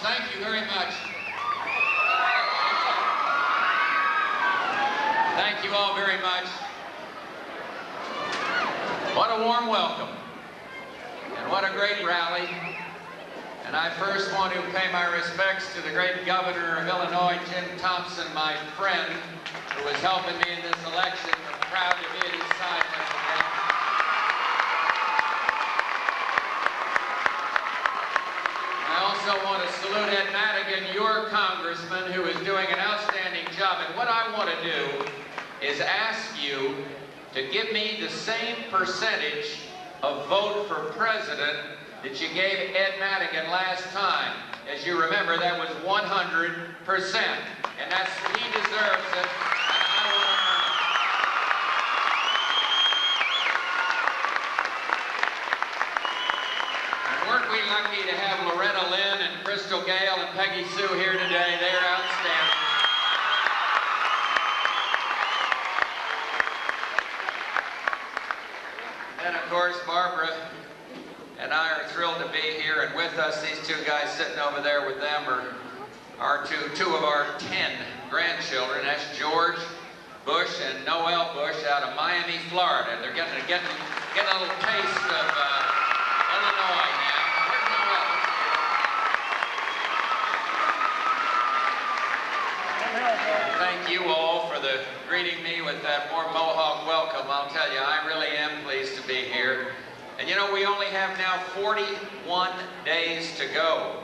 Thank you very much. Thank you all very much. What a warm welcome. And what a great rally. And I first want to pay my respects to the great governor of Illinois, Jim Thompson, my friend, who was helping me in this election. I'm proud to be at his side once again. I also want to salute Ed Madigan, your congressman, who is doing an outstanding job. And what I want to do is ask you to give me the same percentage of vote for president that you gave Ed Madigan last time. As you remember, that was 100%. And that's, he deserves it, and I will earn it. And weren't we lucky to have Loretta, Lynn, and Gale, and Peggy Sue here today? They're outstanding. And of course, Barbara and I are thrilled to be here, and with us, these two guys sitting over there with them are two of our 10 grandchildren. That's George Bush and Noel Bush out of Miami, Florida. They're getting a little taste of Illinois now. Where's Noel? Thank you all for greeting me with that warm Mohawk welcome. I'll tell you, I really am pleased to be here. And you know, we only have now 41 days to go.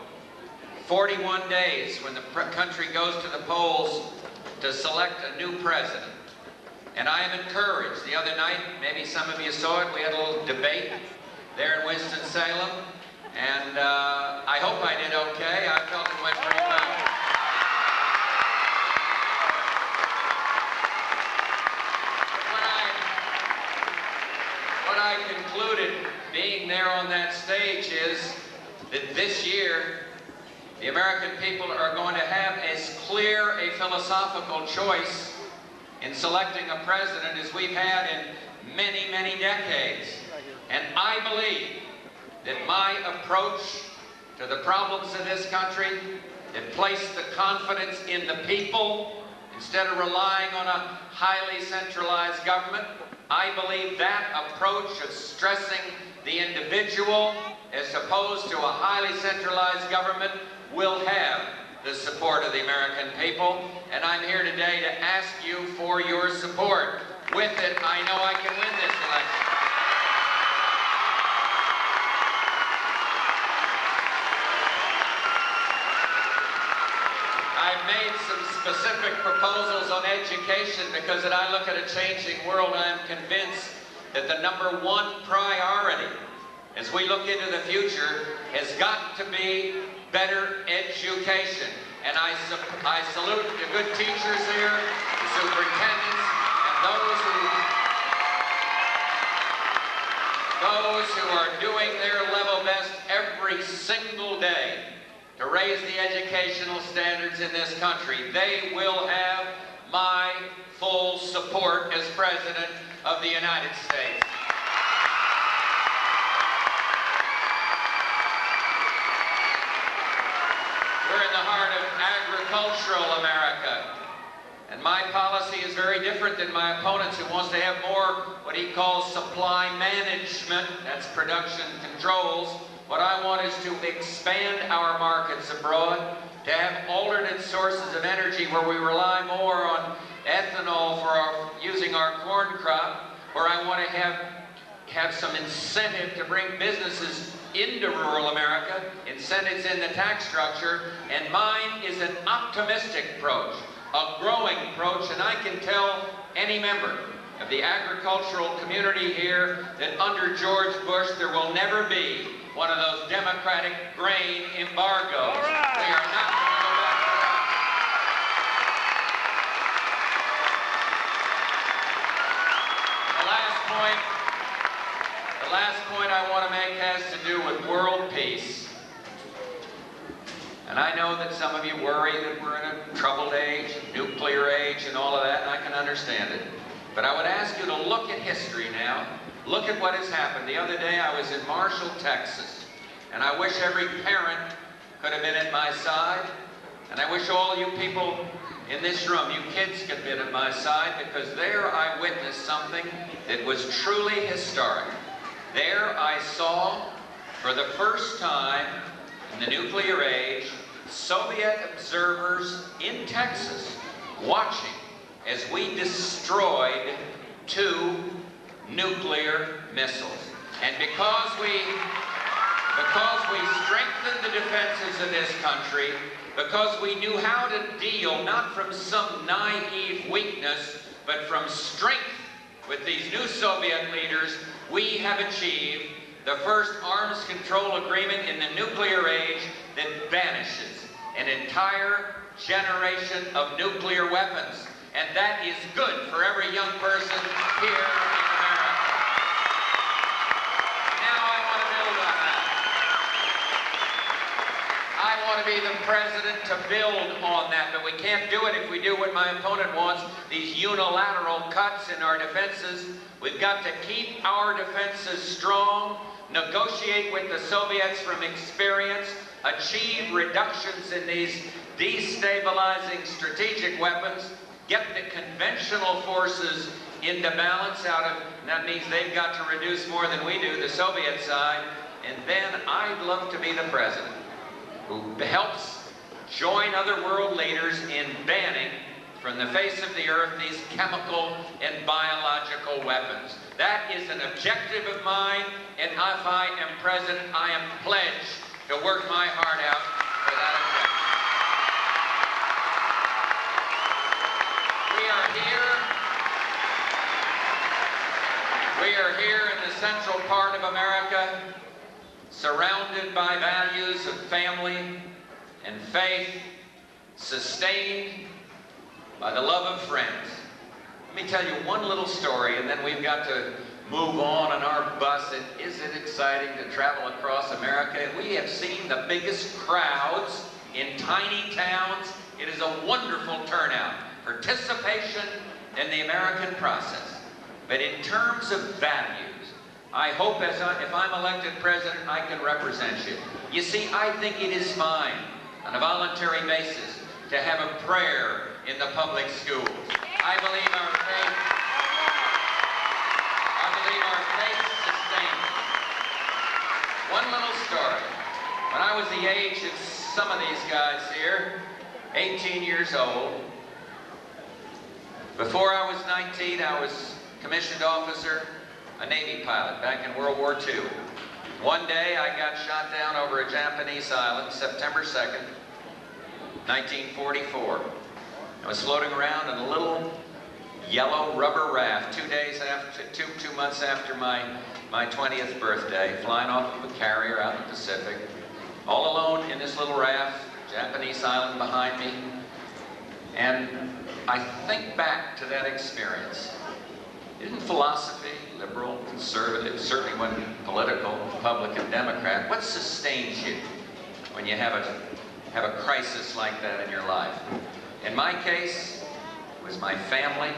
41 days when the country goes to the polls to select a new president. And I am encouraged. The other night, maybe some of you saw it, we had a little debate there in Winston-Salem. And I hope I did okay. I felt it went pretty well. What I concluded being there on that stage is that this year the American people are going to have as clear a philosophical choice in selecting a president as we've had in many, many decades. And I believe that my approach to the problems of this country, that placed the confidence in the people instead of relying on a highly centralized government, I believe that approach of stressing the individual as opposed to a highly centralized government will have the support of the American people. And I'm here today to ask you for your support. With it, I know I can win this election. I've made some specific proposals on education because as I look at a changing world, I am convinced that the #1 priority as we look into the future has got to be better education. And I salute the good teachers here, the superintendents, and those who are doing their level best every single day to raise the educational standards in this country. They will have my full support as President of the United States. We're in the heart of agricultural America. And my policy is very different than my opponent's, who wants to have more what he calls supply management. That's production controls. What I want is to expand our markets abroad, to have alternate sources of energy where we rely more on ethanol for using our corn crop, where I want to have some incentive to bring businesses into rural America, incentives in the tax structure, and mine is an optimistic approach, a growing approach, and I can tell any member of the agricultural community here that under George Bush there will never be one of those democratic grain embargoes. Right. We are not going to go back to that. The last point I want to make has to do with world peace. And I know that some of you worry that we're in a troubled age, nuclear age, and all of that, and I can understand it. But I would ask you to look at history now. Look at what has happened. The other day I was in Marshall, Texas, and I wish every parent could have been at my side. And I wish all you people in this room, you kids, could have been at my side, because there I witnessed something that was truly historic. There I saw, for the first time in the nuclear age, Soviet observers in Texas watching as we destroyed 2 nuclear missiles. And because we strengthened the defenses of this country, because we knew how to deal not from some naive weakness, but from strength with these new Soviet leaders, we have achieved the first arms control agreement in the nuclear age that banishes an entire generation of nuclear weapons. And that is good for every young person here in America. Now I want to build on that. I want to be the president to build on that, but we can't do it if we do what my opponent wants, these unilateral cuts in our defenses. We've got to keep our defenses strong, negotiate with the Soviets from experience, achieve reductions in these destabilizing strategic weapons, get the conventional forces into balance out of, that means they've got to reduce more than we do, the Soviet side, and then I'd love to be the president who helps join other world leaders in banning from the face of the earth these chemical and biological weapons. That is an objective of mine, and if I am president, I am pledged to work my heart out for that objective. We are here in the central part of America, surrounded by values of family and faith, sustained by the love of friends. Let me tell you one little story, and then we've got to move on our bus. Isn't it exciting to travel across America? We have seen the biggest crowds in tiny towns. It is a wonderful turnout, participation in the American process. But in terms of values, I hope if I'm elected president, I can represent you. You see, I think it is fine, on a voluntary basis, to have a prayer in the public schools. I believe our faith sustains. One little story. When I was the age of some of these guys here, 18 years old, before I was 19, I was commissioned officer, a Navy pilot back in World War II. One day I got shot down over a Japanese island, September 2nd, 1944. I was floating around in a little yellow rubber raft 2 months after my 20th birthday, flying off of a carrier out in the Pacific, all alone in this little raft, Japanese island behind me. And I think back to that experience. Isn't philosophy, liberal, conservative, certainly when political, Republican, Democrat, what sustains you when you have a crisis like that in your life? In my case, it was my family.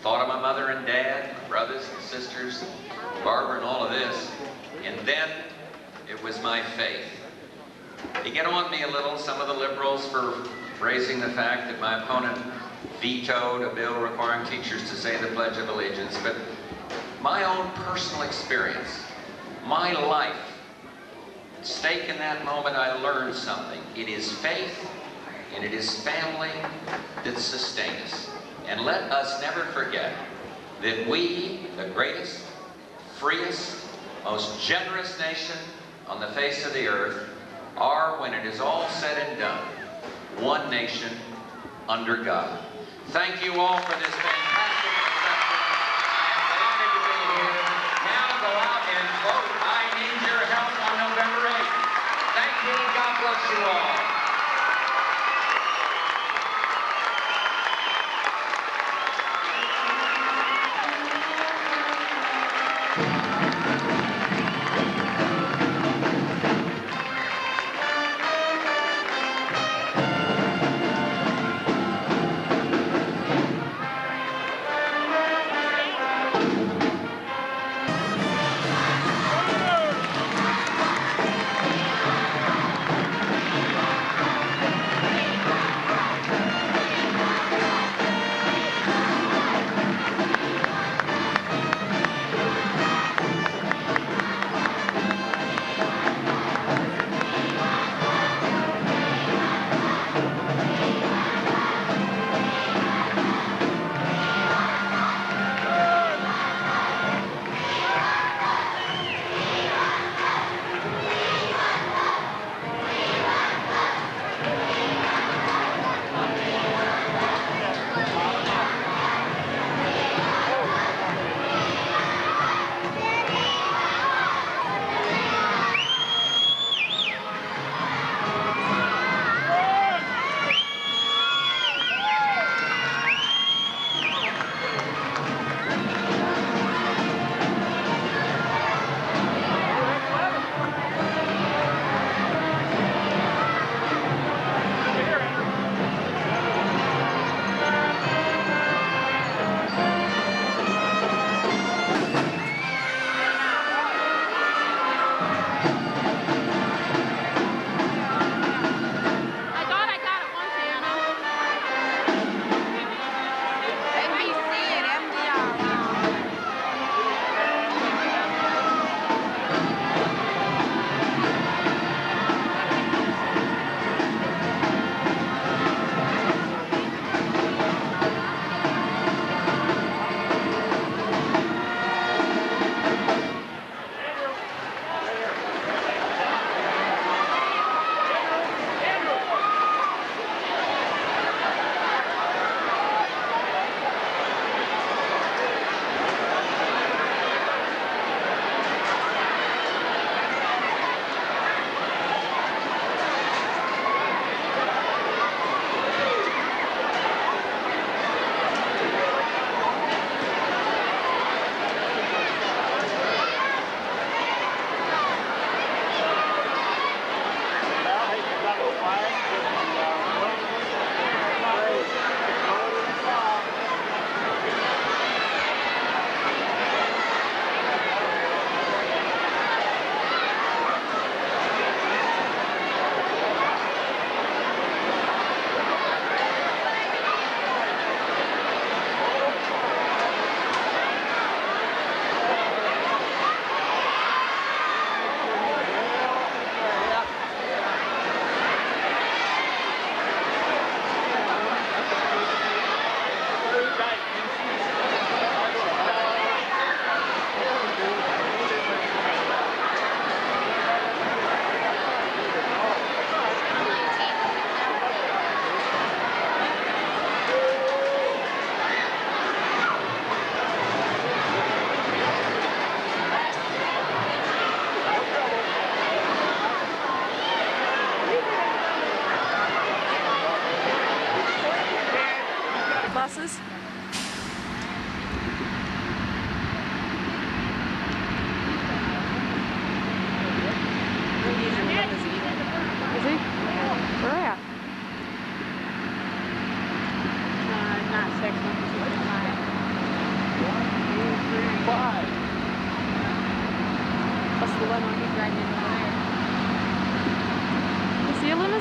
Thought of my mother and dad, my brothers and sisters, Barbara and all of this. And then it was my faith. They get on me a little, some of the liberals, for raising the fact that my opponent vetoed a bill requiring teachers to say the Pledge of Allegiance, but my own personal experience, my life, at stake in that moment, I learned something. It is faith and it is family that sustain us. And let us never forget that we, the greatest, freest, most generous nation on the face of the earth, are, when it is all said and done, one nation under God. Thank you all for this fantastic reception. I am delighted to be here. Now go out and vote. I need your help on November 8th. Thank you. God bless you all.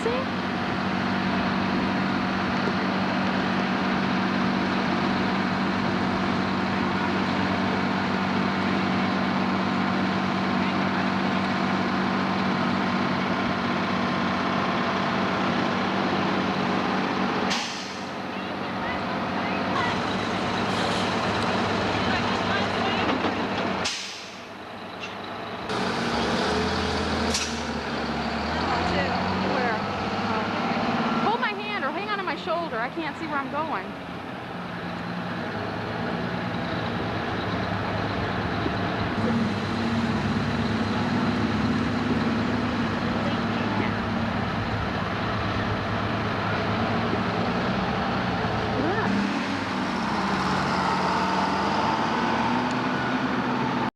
See? Shoulder. I can't see where I'm going.